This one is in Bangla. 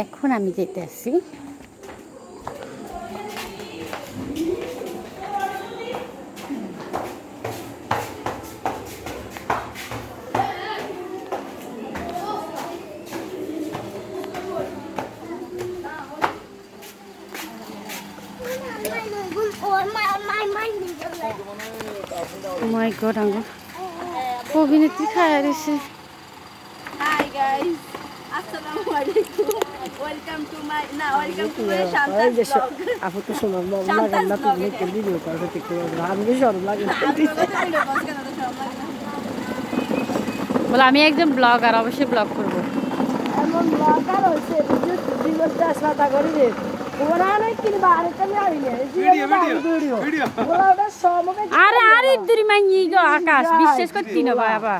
এখন আমি যেতে আসি মাই গড আঙ্গুর অভিনেত্রী খায় রয়েছে Hi guys, Assalamualaikum. Welcome to my Shanta's vlog. আপু তো শোনো Shanta's লাগে না vlog তুমি এটা। ভিডিও করতে ঠিক করে আমি শরম লাগে না আমি বলতে ভিডিও বস কেন তো সব লাগে না। বলে আমি একজন ব্লগার অবশ্যই ব্লগ করব এমন ব্লগার হইছে জীবনটা সাদা করি রে ওরা নাই কিনে বাইরে চলে আইনি ভিডিও ওরা ওটা সমকে আরে আরে দুরি মাইনি গো আকাশ বিশ্বাস করতি না বাবা